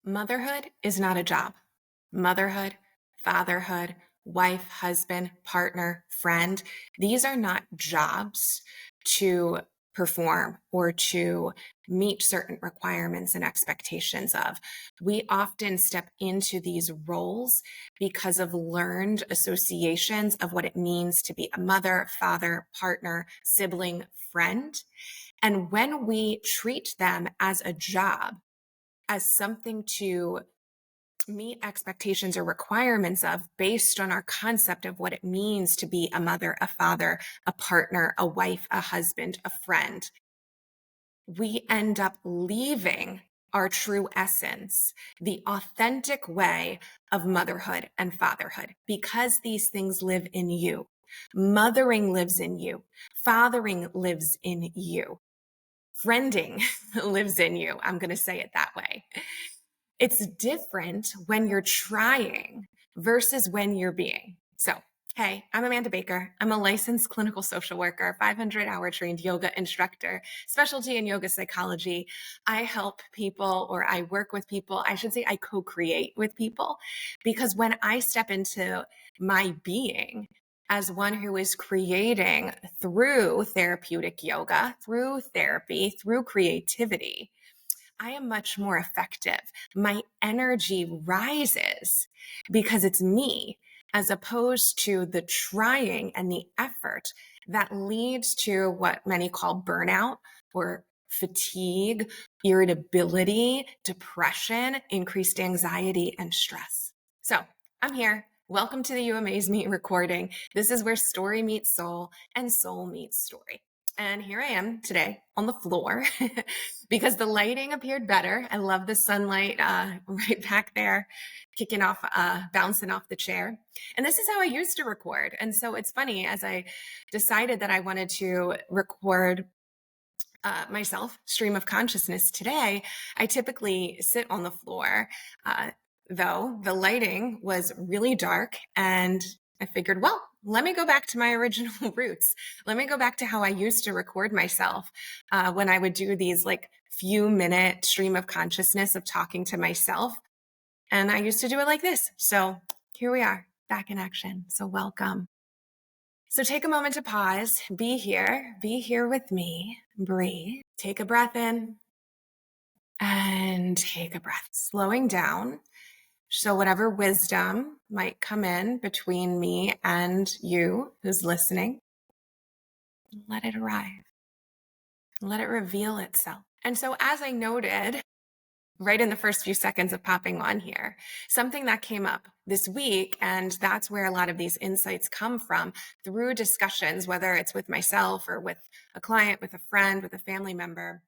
Motherhood is not a job. Motherhood, fatherhood, wife, husband, partner, friend, these are not jobs to perform or to meet certain requirements and expectations of. We often step into these roles because of learned associations of what it means to be a mother, father, partner, sibling, friend. And when we treat them as a job, as something to meet expectations or requirements of based on our concept of what it means to be a mother, a father, a partner, a wife, a husband, a friend, we end up leaving our true essence, the authentic way of motherhood and fatherhood, because these things live in you. Mothering lives in you. Fathering lives in you. Friending lives in you. I'm going to say it that way. It's different when you're trying versus when you're being. So, hey, I'm Amanda Baker. I'm a licensed clinical social worker, 500-hour trained yoga instructor, specialty in yoga psychology. I help people, or I work with people. I should say I co-create with people, because when I step into my being as one who is creating through therapeutic yoga, through therapy, through creativity, I am much more effective. My energy rises because it's me, as opposed to the trying and the effort that leads to what many call burnout or fatigue, irritability, depression, increased anxiety, and stress. So I'm here. Welcome to the You Amaze Me recording. This is where story meets soul and soul meets story. And here I am today on the floor because the lighting appeared better. I love the sunlight right back there, kicking off, bouncing off the chair. And this is how I used to record. And so it's funny, as I decided that I wanted to record myself, stream of consciousness today, I typically sit on the floor, though the lighting was really dark, and I figured, well, let me go back to my original roots. Let me go back to how I used to record myself when I would do these like few minute stream of consciousness of talking to myself. And I used to do it like this. So here we are, back in action. So welcome. So take a moment to pause, be here with me, breathe, take a breath in and take a breath, slowing down. So whatever wisdom might come in between me and you who's listening, let it arrive. Let it reveal itself. And so as I noted, right in the first few seconds of popping on here, something that came up this week, and that's where a lot of these insights come from through discussions, whether it's with myself or with a client, with a friend, with a family member,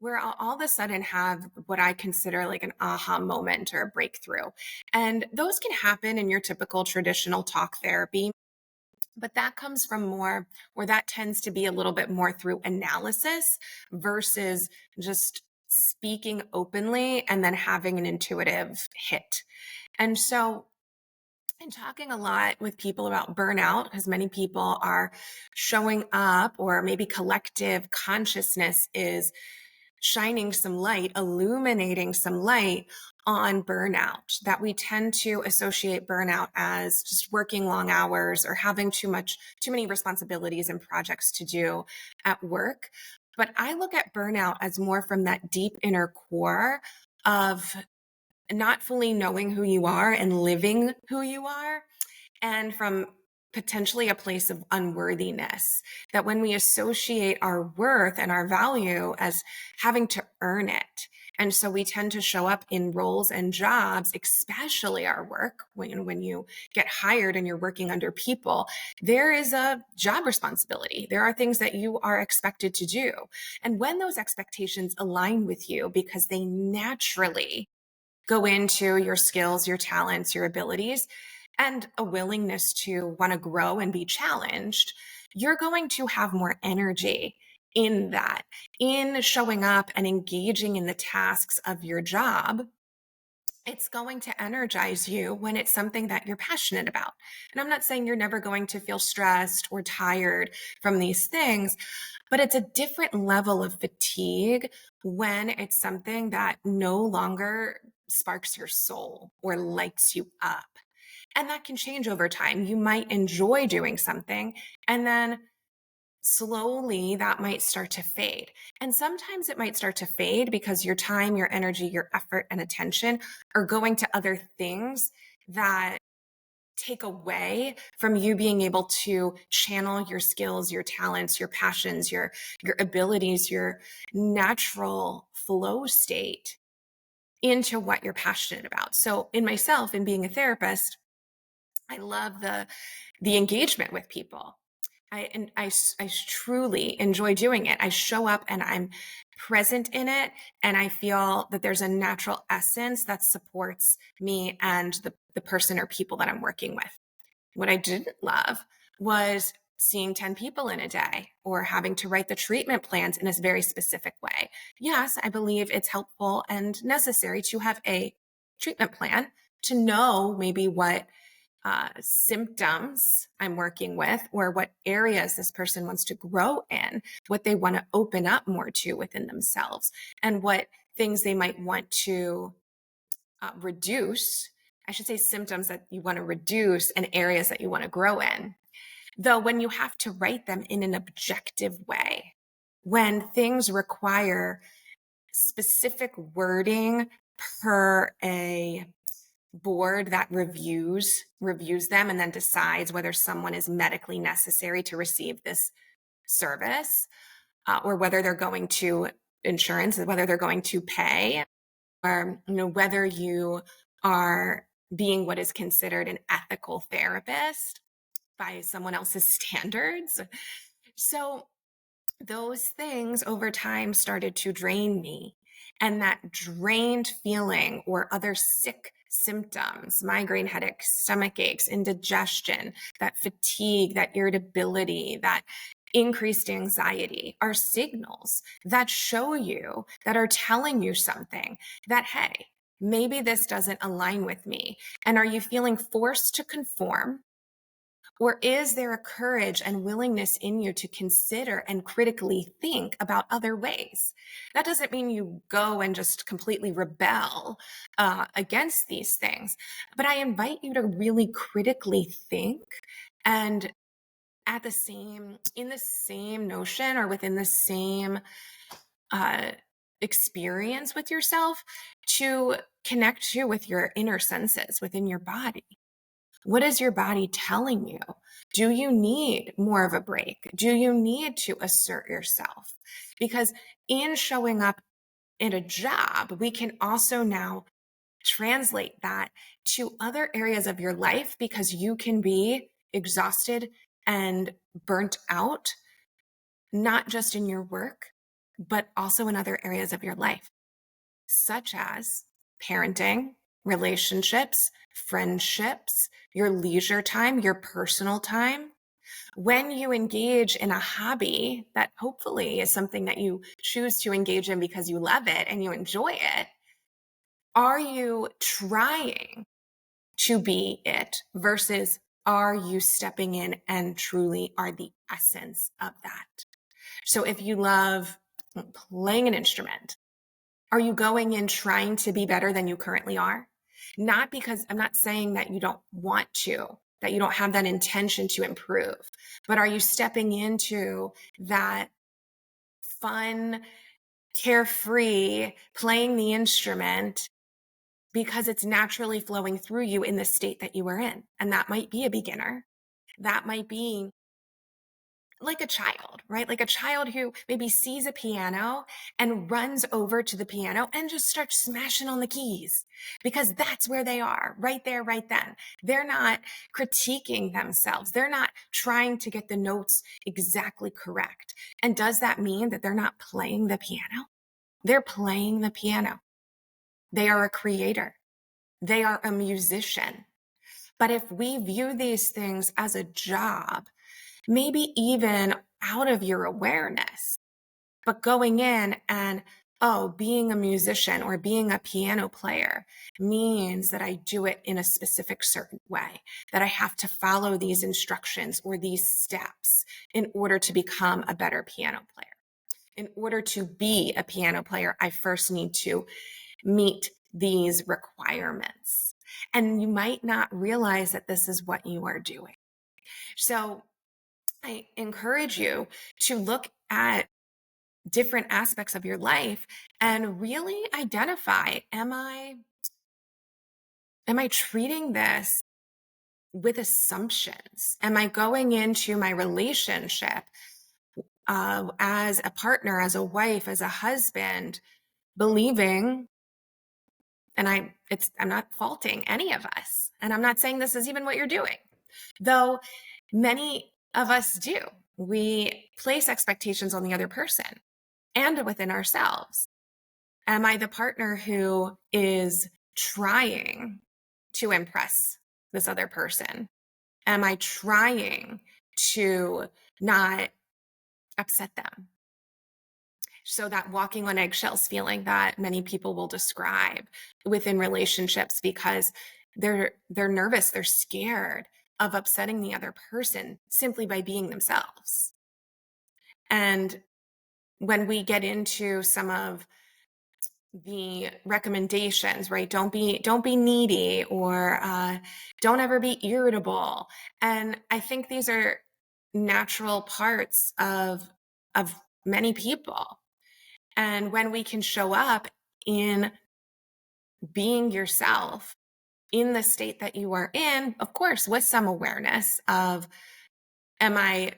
where I'll all of a sudden have what I consider like an aha moment or a breakthrough. And those can happen in your typical traditional talk therapy. But that comes from more, or that tends to be a little bit more through analysis versus just speaking openly and then having an intuitive hit. And so I'm talking a lot with people about burnout, because many people are showing up, or maybe collective consciousness is shining some light, illuminating some light on burnout, that we tend to associate burnout as just working long hours or having too many responsibilities and projects to do at work. But I look at burnout as more from that deep inner core of not fully knowing who you are and living who you are, and from potentially a place of unworthiness, that when we associate our worth and our value as having to earn it. And so we tend to show up in roles and jobs, especially our work, when you get hired and you're working under people, there is a job responsibility. There are things that you are expected to do. And when those expectations align with you, because they naturally go into your skills, your talents, your abilities, and a willingness to want to grow and be challenged, you're going to have more energy in that, in showing up and engaging in the tasks of your job. It's going to energize you when it's something that you're passionate about. And I'm not saying you're never going to feel stressed or tired from these things, but it's a different level of fatigue when it's something that no longer sparks your soul or lights you up. And that can change over time. You might enjoy doing something, and then slowly that might start to fade. And sometimes it might start to fade because your time, your energy, your effort, and attention are going to other things that take away from you being able to channel your skills, your talents, your passions, your abilities, your natural flow state into what you're passionate about. So in myself, in being a therapist, I love the engagement with people. I truly enjoy doing it. I show up and I'm present in it, and I feel that there's a natural essence that supports me and the person or people that I'm working with. What I didn't love was seeing 10 people in a day or having to write the treatment plans in a very specific way. Yes, I believe it's helpful and necessary to have a treatment plan to know maybe what symptoms I'm working with, or what areas this person wants to grow in, what they want to open up more to within themselves, and what things they might want to reduce. I should say symptoms that you want to reduce and areas that you want to grow in. Though when you have to write them in an objective way, when things require specific wording per a board that reviews them and then decides whether someone is medically necessary to receive this service, or whether they're going to insurance, whether they're going to pay, or whether you are being what is considered an ethical therapist by someone else's standards. So those things over time started to drain me. And that drained feeling or other sick symptoms, migraine headaches, stomach aches, indigestion, that fatigue, that irritability, that increased anxiety are signals that show you, that are telling you something that, hey, maybe this doesn't align with me. And are you feeling forced to conform? Or is there a courage and willingness in you to consider and critically think about other ways? That doesn't mean you go and just completely rebel against these things, but I invite you to really critically think, and in the same notion or within the same uh, experience with yourself, to connect you with your inner senses within your body. What is your body telling you? Do you need more of a break? Do you need to assert yourself? Because in showing up in a job, we can also now translate that to other areas of your life, because you can be exhausted and burnt out, not just in your work, but also in other areas of your life, such as parenting, relationships, friendships, your leisure time, your personal time. When you engage in a hobby that hopefully is something that you choose to engage in because you love it and you enjoy it, are you trying to be it versus are you stepping in and truly are the essence of that? So if you love playing an instrument, are you going in trying to be better than you currently are? Not because I'm not saying that you don't want to, that you don't have that intention to improve, but are you stepping into that fun, carefree, playing the instrument because it's naturally flowing through you in the state that you are in? And that might be a beginner. That might be like a child, right? Like a child who maybe sees a piano and runs over to the piano and just starts smashing on the keys because that's where they are, right there, right then. They're not critiquing themselves. They're not trying to get the notes exactly correct. And does that mean that they're not playing the piano? They're playing the piano. They are a creator. They are a musician. But if we view these things as a job, maybe even out of your awareness, but going in and, oh, being a musician or being a piano player means that I do it in a specific certain way, that I have to follow these instructions or these steps in order to become a better piano player. In order to be a piano player, I first need to meet these requirements. And you might not realize that this is what you are doing. So I encourage you to look at different aspects of your life and really identify, am I treating this with assumptions? Am I going into my relationship as a partner, as a wife, as a husband, believing, and I'm not faulting any of us, and I'm not saying this is even what you're doing, though many of us do. We place expectations on the other person and within ourselves. Am I the partner who is trying to impress this other person? Am I trying to not upset them? So that walking on eggshells feeling that many people will describe within relationships, because they're nervous, they're scared of upsetting the other person simply by being themselves. And when we get into some of the recommendations, right? Don't be needy, or don't ever be irritable. And I think these are natural parts of many people. And when we can show up in being yourself in the state that you are in, of course, with some awareness of, am I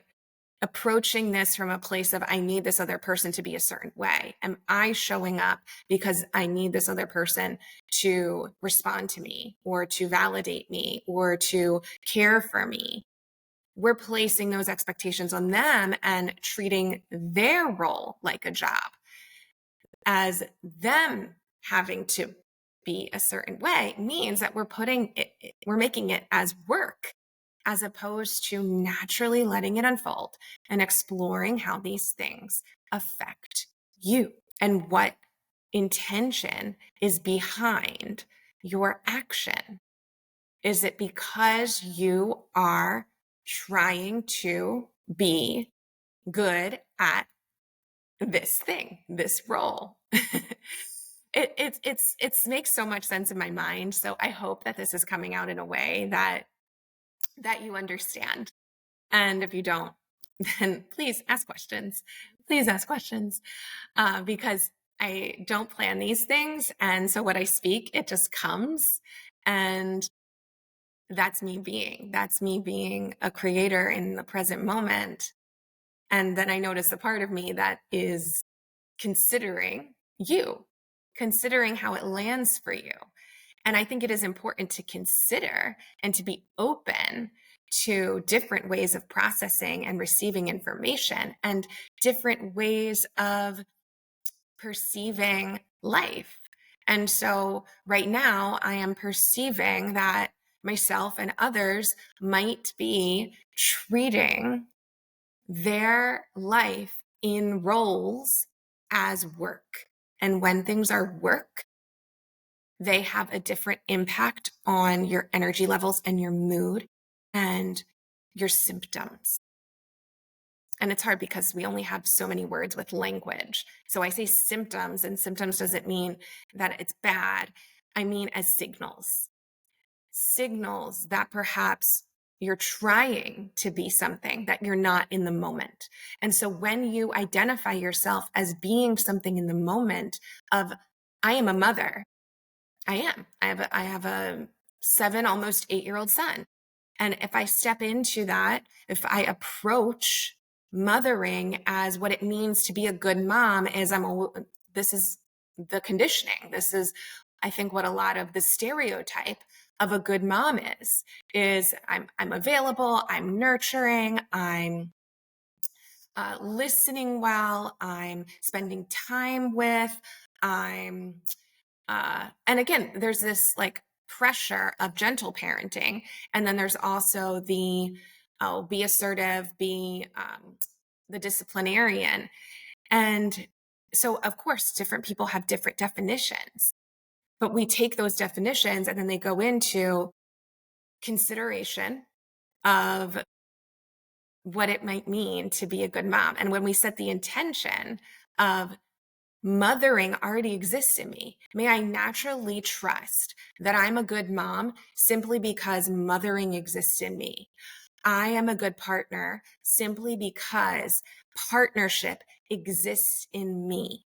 approaching this from a place of, I need this other person to be a certain way? Am I showing up because I need this other person to respond to me, or to validate me, or to care for me? We're placing those expectations on them and treating their role like a job, as them having to be a certain way means that we're making it as work, as opposed to naturally letting it unfold and exploring how these things affect you and what intention is behind your action. Is it because you are trying to be good at this thing, this role? It makes so much sense in my mind. So I hope that this is coming out in a way that you understand. And if you don't, then please ask questions. Please ask questions, because I don't plan these things. And so what I speak, it just comes. And that's me being a creator in the present moment. And then I notice the part of me that is considering how it lands for you. And I think it is important to consider and to be open to different ways of processing and receiving information, and different ways of perceiving life. And so right now I am perceiving that myself and others might be treating their life in roles as work. And when things are work, they have a different impact on your energy levels and your mood and your symptoms. And it's hard because we only have so many words with language. So I say symptoms, and symptoms doesn't mean that it's bad. I mean as signals that perhaps you're trying to be something that you're not in the moment. And so when you identify yourself as being something in the moment of, I am a mother, I have a 7, almost 8-year-old son. And if I step into that, if I approach mothering as what it means to be a good mom, this is the conditioning. This is, I think, what a lot of the stereotype of a good mom is I'm available, I'm nurturing, I'm listening well, I'm spending time with, and again, there's this like pressure of gentle parenting. And then there's also the, be assertive, be the disciplinarian. And so, of course, different people have different definitions, but we take those definitions and then they go into consideration of what it might mean to be a good mom. And when we set the intention of, Mothering already exists in me. May I naturally trust that I'm a good mom simply because mothering exists in me. I am a good partner simply because partnership exists in me.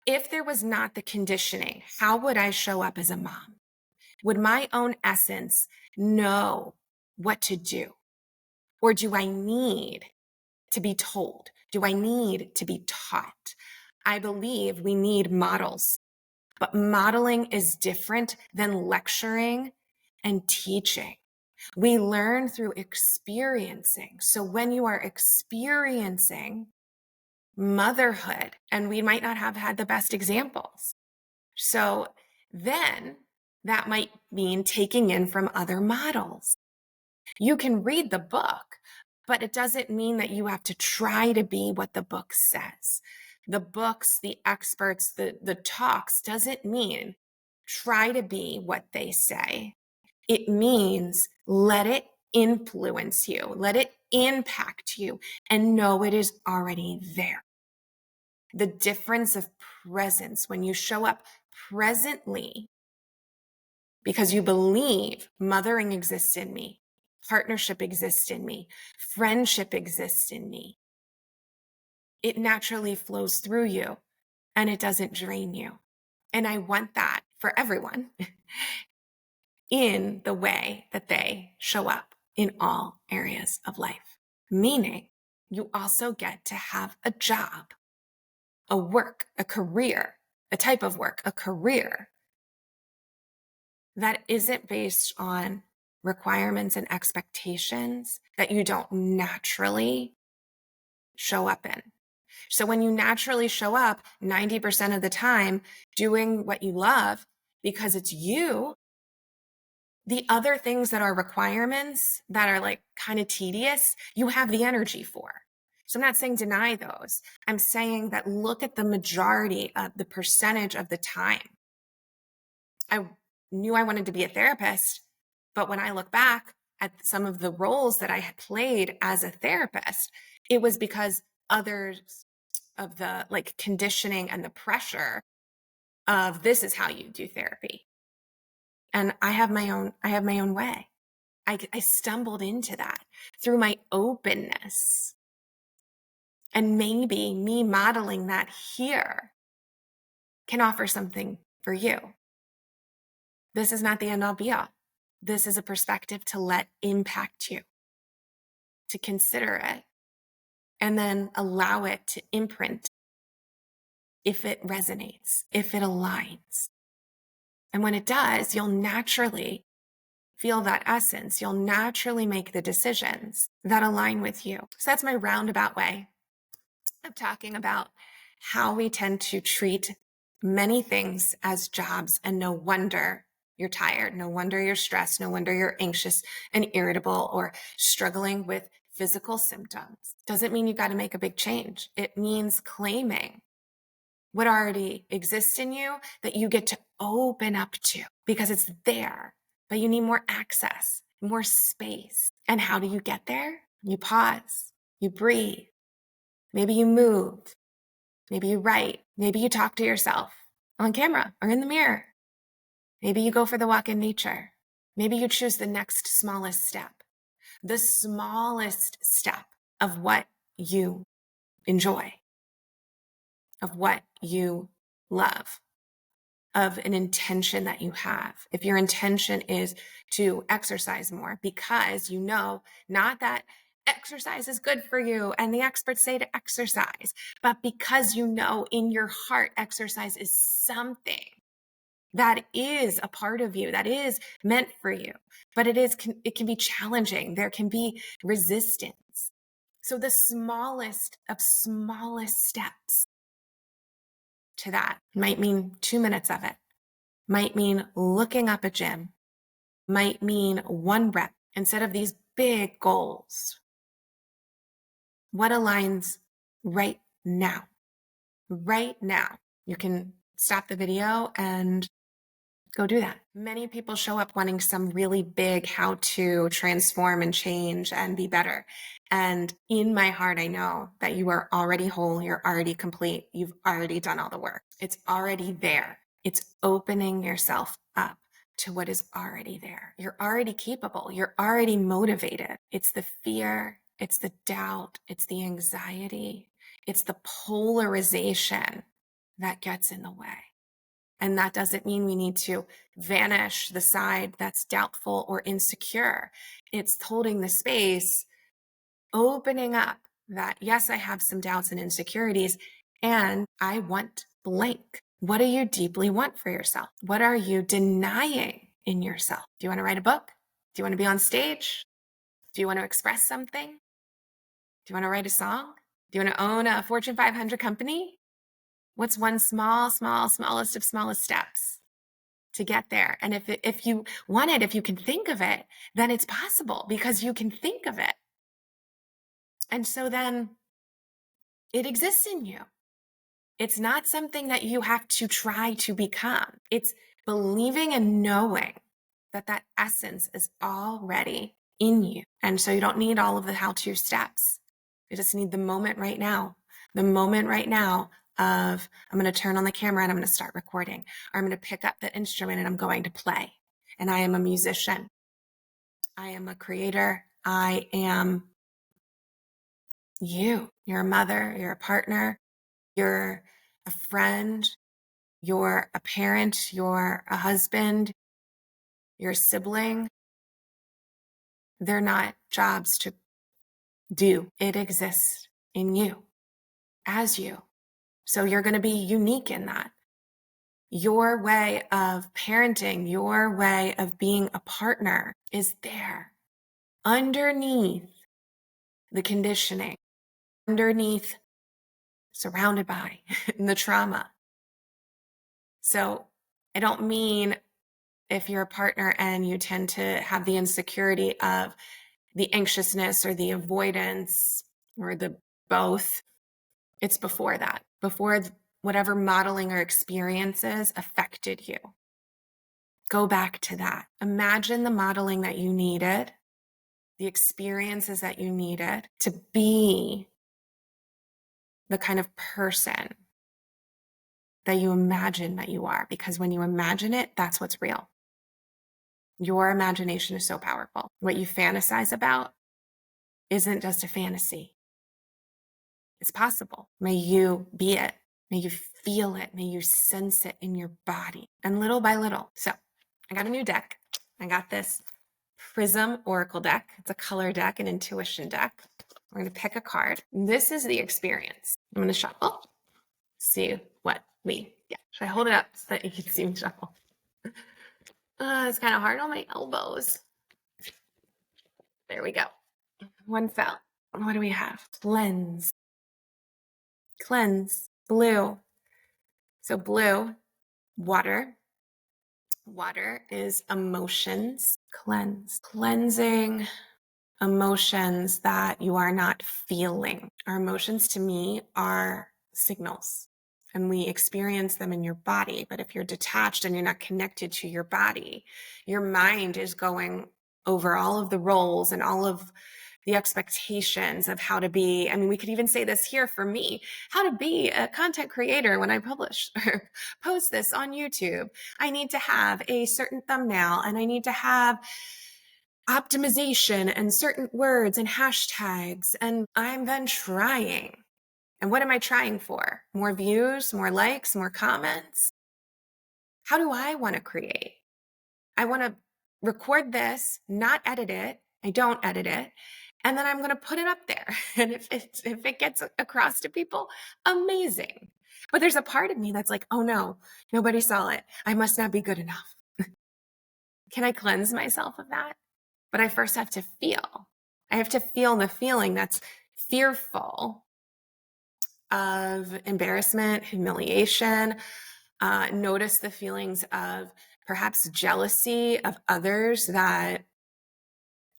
If there was not the conditioning, how would I show up as a mom? Would my own essence know what to do? Or do I need to be told? Do I need to be taught? I believe we need models, but modeling is different than lecturing and teaching. We learn through experiencing. So when you are experiencing motherhood, and we might not have had the best examples. So then that might mean taking in from other models. You can read the book, but it doesn't mean that you have to try to be what the book says. The books, the experts, the talks doesn't mean try to be what they say. It means let it influence you, let it impact you, and know it is already there. The difference of presence, when you show up presently because you believe mothering exists in me, partnership exists in me, friendship exists in me, it naturally flows through you and it doesn't drain you. And I want that for everyone in the way that they show up in all areas of life. Meaning, you also get to have a job, a work, a career, a type of work, a career that isn't based on requirements and expectations that you don't naturally show up in. So when you naturally show up 90% of the time doing what you love because it's you, the other things that are requirements that are like kind of tedious, you have the energy for. So I'm not saying deny those. I'm saying that look at the majority of the percentage of the time. I knew I wanted to be a therapist, but when I look back at some of the roles that I had played as a therapist, it was because others of the like conditioning and the pressure of this is how you do therapy. And I have my own way. I stumbled into that through my openness. And maybe me modeling that here can offer something for you. This is not the end all be all. This is a perspective to let impact you, to consider it, and then allow it to imprint if it resonates, if it aligns. And when it does, you'll naturally feel that essence. You'll naturally make the decisions that align with you. So that's my roundabout way of talking about how we tend to treat many things as jobs. And no wonder you're tired. No wonder you're stressed. No wonder you're anxious and irritable or struggling with physical symptoms. Doesn't mean you got to make a big change. It means claiming what already exists in you that you get to open up to because it's there, but you need more access, more space. And how do you get there? You pause, you breathe. Maybe you move, maybe you write, maybe you talk to yourself on camera or in the mirror. Maybe you go for the walk in nature. Maybe you choose the next smallest step, the smallest step of what you enjoy, of what you love, of an intention that you have. If your intention is to exercise more because you know not that exercise is good for you and the experts say to exercise, but because you know in your heart exercise is something that is a part of you, that is meant for you, but it can be challenging. There can be resistance. So the smallest of smallest steps to that might mean 2 minutes of it, might mean looking up a gym, might mean 1 rep instead of these big goals. What aligns right now? Right now. You can stop the video and Go do that. Many people show up wanting some really big how to transform and change and be better. And in my heart, I know that you are already whole. You're already complete. You've already done all the work. It's already there. It's opening yourself up to what is already there. You're already capable. You're already motivated. It's the fear. It's the doubt. It's the anxiety. It's the polarization that gets in the way. And that doesn't mean we need to vanish the side that's doubtful or insecure. It's holding the space, opening up that, yes, I have some doubts and insecurities, and I want blank. What do you deeply want for yourself? What are you denying in yourself? Do you want to write a book? Do you want to be on stage? Do you want to express something? Do you want to write a song? Do you want to own a Fortune 500 company? What's one smallest of smallest steps to get there? And if you want it, if you can think of it, then it's possible because you can think of it. And so then it exists in you. It's not something that you have to try to become. It's believing and knowing that that essence is already in you. And so you don't need all of the how-to steps. You just need the moment right now. The moment right now of, I'm going to turn on the camera and I'm going to start recording, or I'm going to pick up the instrument and I'm going to play. And I am a musician. I am a creator. I am you. You're a mother. You're a partner. You're a friend. You're a parent. You're a husband. You're a sibling. They're not jobs to do. It exists in you as you. So you're going to be unique in that. Your way of parenting, your way of being a partner is there underneath the conditioning, underneath, surrounded by the trauma. So I don't mean if you're a partner and you tend to have the insecurity of the anxiousness or the avoidance or the both. It's before that, before whatever modeling or experiences affected you. Go back to that. Imagine the modeling that you needed, the experiences that you needed to be the kind of person that you imagine that you are. Because when you imagine it, that's what's real. Your imagination is so powerful. What you fantasize about isn't just a fantasy. It's possible. May you be it. May you feel it. May you sense it in your body. And little by little. So I got a new deck. I got this Prism Oracle deck. It's a color deck, an intuition deck. We're going to pick a card. This is the experience. I'm going to shuffle. See what we get. Should I hold it up so that you can see me shuffle? It's kind of hard on my elbows. There we go. One fell. What do we have? Cleanse. Cleanse. Blue. So blue, water. Water is emotions. Cleanse. Cleansing emotions that you are not feeling. Our emotions to me are signals and we experience them in your body. But if you're detached and you're not connected to your body, your mind is going over all of the roles and all of the expectations of how to be. I mean, we could even say this here for me, how to be a content creator when I publish or post this on YouTube. I need to have a certain thumbnail and I need to have optimization and certain words and hashtags. And I'm then trying. And what am I trying for? More views, more likes, more comments? How do I want to create? I want to record this, not edit it. I don't edit it. And then I'm going to put it up there. And if it gets across to people, amazing. But there's a part of me that's like, oh no, nobody saw it. I must not be good enough. Can I cleanse myself of that? But I first have to feel. I have to feel the feeling that's fearful of embarrassment, humiliation. Notice the feelings of perhaps jealousy of others that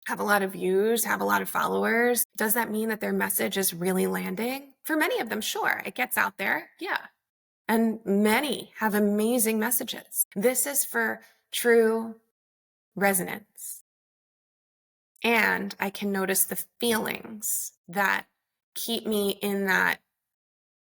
have a lot of views, have a lot of followers. Does that mean that their message is really landing? For many of them, sure, it gets out there. Yeah. And many have amazing messages. This is for true resonance. And I can notice the feelings that keep me in that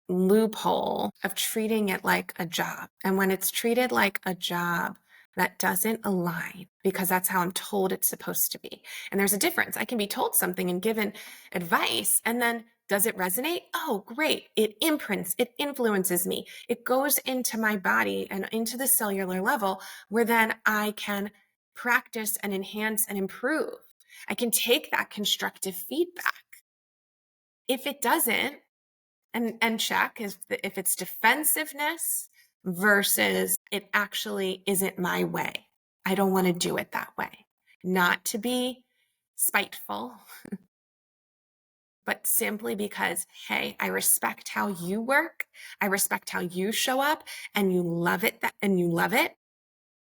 loophole of treating it like a job. And when it's treated like a job, that doesn't align because that's how I'm told it's supposed to be. And there's a difference. I can be told something and given advice, and then does it resonate? Oh, great. It imprints, it influences me. It goes into my body and into the cellular level where then I can practice and enhance and improve. I can take that constructive feedback. If it doesn't, and check if it's defensiveness versus it actually isn't my way. I don't want to do it that way. Not to be spiteful, but simply because, hey, I respect how you work. I respect how you show up and you love it and you love it.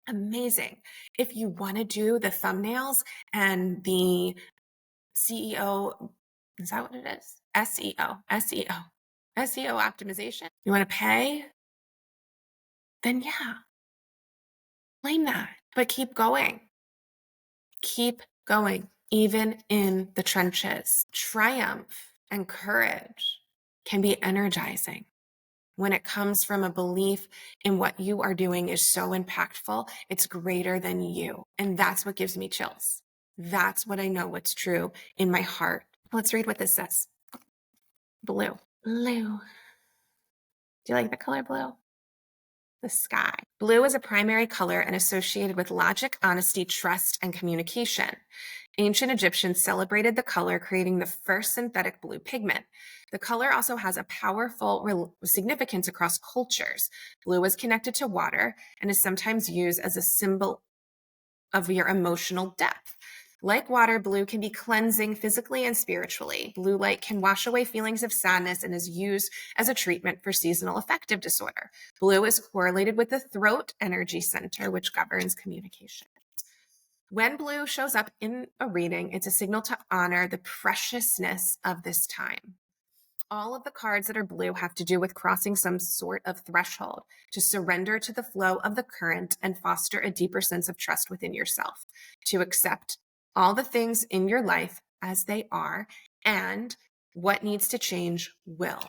Amazing. If you want to do the thumbnails and the CEO, is that what it is? SEO optimization. You want to pay? Then yeah, blame that. But keep going. Keep going, even in the trenches. Triumph and courage can be energizing. When it comes from a belief in what you are doing is so impactful, it's greater than you. And that's what gives me chills. That's what I know what's true in my heart. Let's read what this says. Blue. Blue. Do you like the color blue? The sky. Blue is a primary color and associated with logic, honesty, trust, and communication. Ancient Egyptians celebrated the color, creating the first synthetic blue pigment. The color also has a powerful significance across cultures. Blue is connected to water and is sometimes used as a symbol of your emotional depth. Like water, blue can be cleansing physically and spiritually. Blue light can wash away feelings of sadness and is used as a treatment for seasonal affective disorder. Blue is correlated with the throat energy center, which governs communication. When blue shows up in a reading, it's a signal to honor the preciousness of this time. All of the cards that are blue have to do with crossing some sort of threshold to surrender to the flow of the current and foster a deeper sense of trust within yourself, to accept all the things in your life as they are, and what needs to change will.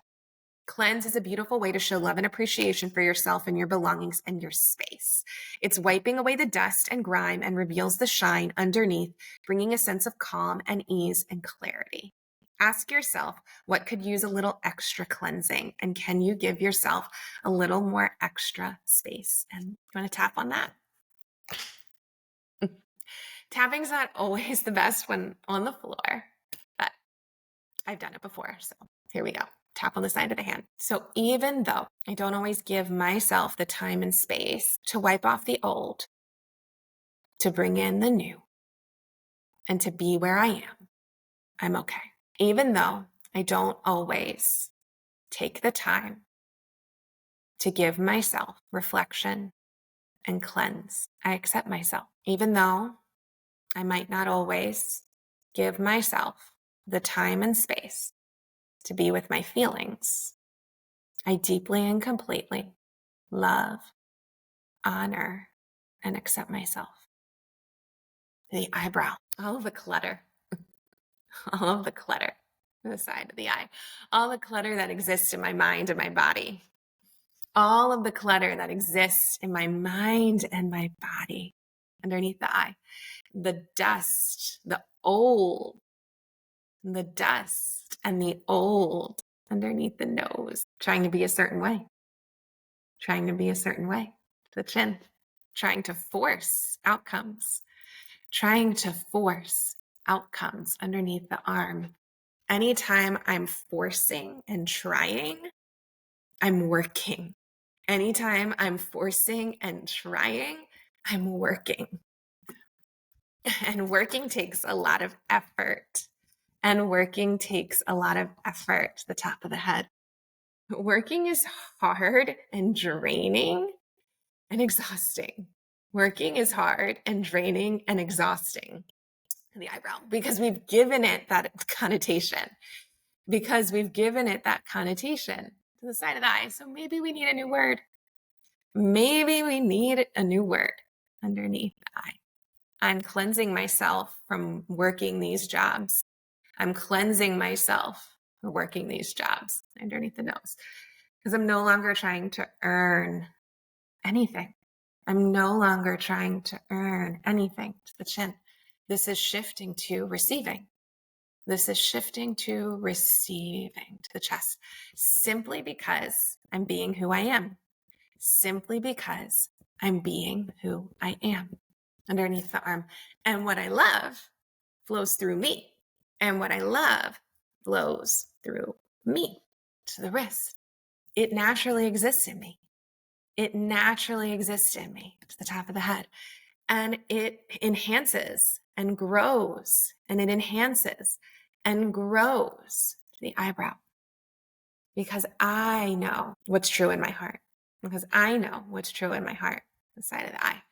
Cleanse is a beautiful way to show love and appreciation for yourself and your belongings and your space. It's wiping away the dust and grime and reveals the shine underneath, bringing a sense of calm and ease and clarity. Ask yourself, what could use a little extra cleansing? And can you give yourself a little more extra space? And you want to tap on that? Tapping's not always the best when on the floor, but I've done it before. So here we go. Tap on the side of the hand. So even though I don't always give myself the time and space to wipe off the old, to bring in the new, and to be where I am, I'm okay. Even though I don't always take the time to give myself reflection and cleanse, I accept myself. Even though I might not always give myself the time and space to be with my feelings, I deeply and completely love, honor, and accept myself. The eyebrow, all of the clutter, all of the clutter on the side of the eye, all the clutter that exists in my mind and my body, all of the clutter that exists in my mind and my body underneath the eye, the dust, the dust and the old underneath the nose, trying to be a certain way, the chin, trying to force outcomes underneath the arm. Anytime I'm forcing and trying, I'm working. Anytime I'm forcing and trying, I'm working. And working takes a lot of effort. The top of the head. Working is hard and draining and exhausting. Working is hard and draining and exhausting. The eyebrow, because we've given it that connotation. to the side of the eye. So maybe we need a new word. Maybe we need a new word underneath the eye. I'm cleansing myself from working these jobs. I'm cleansing myself from working these jobs underneath the nose because I'm no longer trying to earn anything. I'm no longer trying to earn anything to the chin. This is shifting to receiving. This is shifting to receiving to the chest simply because I'm being who I am. Simply because I'm being who I am underneath the arm. And what I love flows through me. And what I love flows through me to the wrist. It naturally exists in me. It naturally exists in me to the top of the head. And it enhances and grows, and it enhances and grows to the eyebrow. Because I know what's true in my heart. Because I know what's true in my heart, the side of the eye,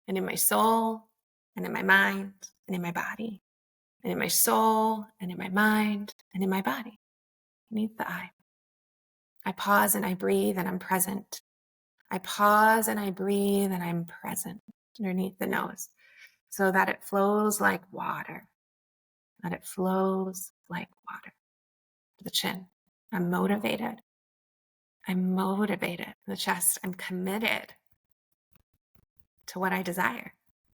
and in my soul, and in my mind, and in my body, and in my soul, and in my mind, and in my body, beneath the eye. I pause and I breathe and I'm present. I pause and I breathe and I'm present underneath the nose so that it flows like water, that it flows like water to the chin. I'm motivated. I'm motivated. The chest, I'm committed to what I desire.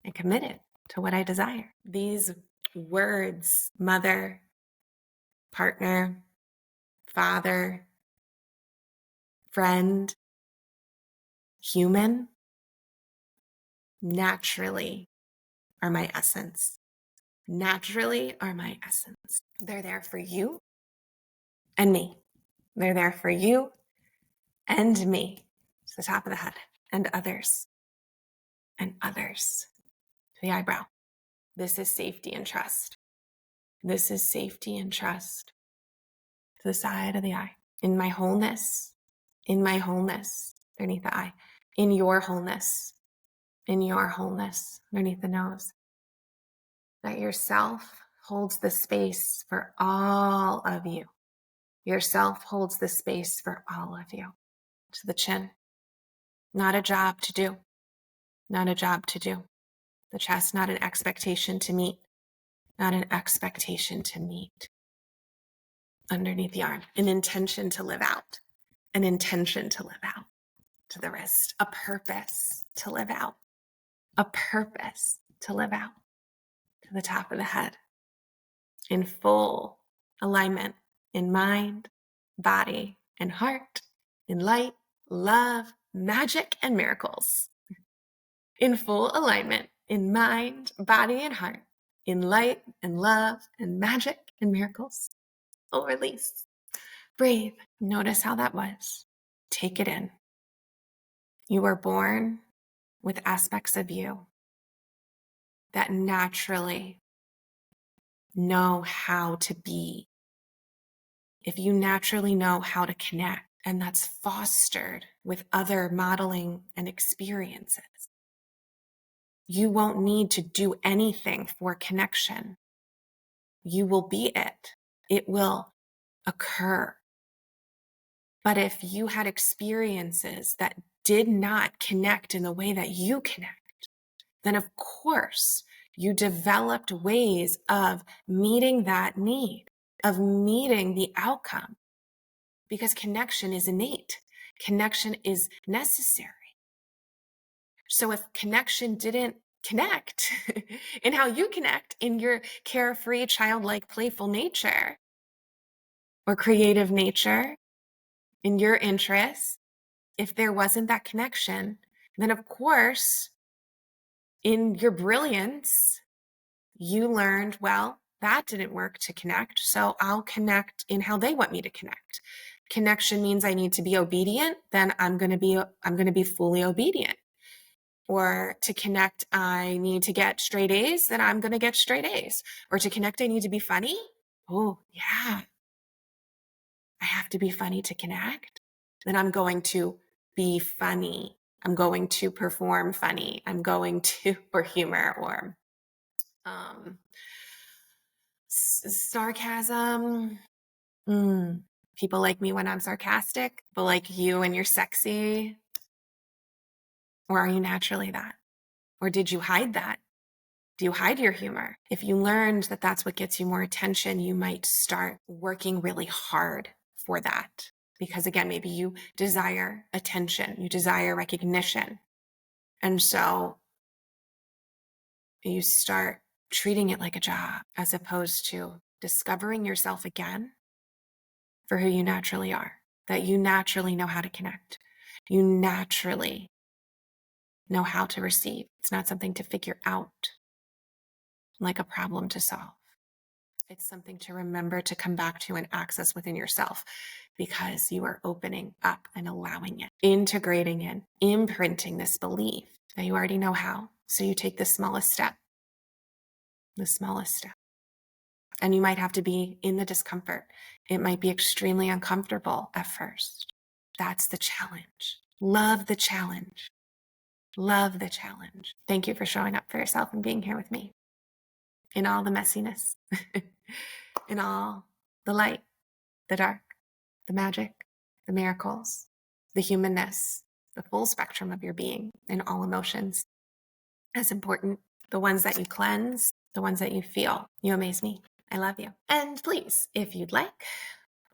I'm committed to what I desire. These words, mother, partner, father, friend, human, naturally are my essence. Naturally are my essence. They're there for you and me. They're there for you and me. To the top of the head and others to the eyebrow. This is safety and trust. This is safety and trust to the side of the eye. In my wholeness, underneath the eye. In your wholeness, underneath the nose. That yourself holds the space for all of you. Yourself holds the space for all of you. To the chin. Not a job to do. Not a job to do. The chest, not an expectation to meet. Not an expectation to meet. Underneath the arm. An intention to live out. An intention to live out. To the wrist. A purpose to live out. A purpose to live out. To the top of the head. In full alignment. In mind, body, and heart. In light, love, magic, and miracles. In full alignment, in mind, body, and heart, in light and love and magic and miracles. Oh, release. Breathe. Notice how that was. Take it in. You were born with aspects of you that naturally know how to be. If you naturally know how to connect, and that's fostered with other modeling and experiences, you won't need to do anything for connection. You will be it. It will occur. But if you had experiences that did not connect in the way that you connect, then of course you developed ways of meeting that need, of meeting the outcome, because connection is innate. Connection is necessary. So if connection didn't connect in how you connect in your carefree, childlike, playful nature or creative nature, in your interests, if there wasn't that connection, then of course, in your brilliance, you learned, well, that didn't work to connect, so I'll connect in how they want me to connect. Connection means I need to be obedient, then I'm going to be fully obedient. Or to connect, I need to get straight A's, then I'm going to get straight A's. Or to connect, I need to be funny. Oh, yeah. I have to be funny to connect. Then I'm going to be funny. I'm going to perform funny. I'm going to, or humor, or sarcasm. People like me when I'm sarcastic? People like you when you're sexy? Or are you naturally that? Or did you hide that? Do you hide your humor? If you learned that that's what gets you more attention, you might start working really hard for that. Because again, maybe you desire attention, you desire recognition. And so you start treating it like a job as opposed to discovering yourself again for who you naturally are, that you naturally know how to connect. You naturally know how to receive. It's not something to figure out, like a problem to solve. It's something to remember to come back to and access within yourself because you are opening up and allowing it, integrating in, imprinting this belief that you already know how. So you take the smallest step, the smallest step. And you might have to be in the discomfort. It might be extremely uncomfortable at first. That's the challenge. Love the challenge. Love the challenge. Thank you for showing up for yourself and being here with me in all the messiness, in all the light, the dark, the magic, the miracles, the humanness, the full spectrum of your being in all emotions. As important, the ones that you cleanse, the ones that you feel. You amaze me. I love you. And please, if you'd like,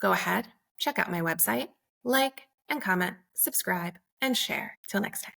go ahead, check out my website, like and comment, subscribe, and share. Till next time.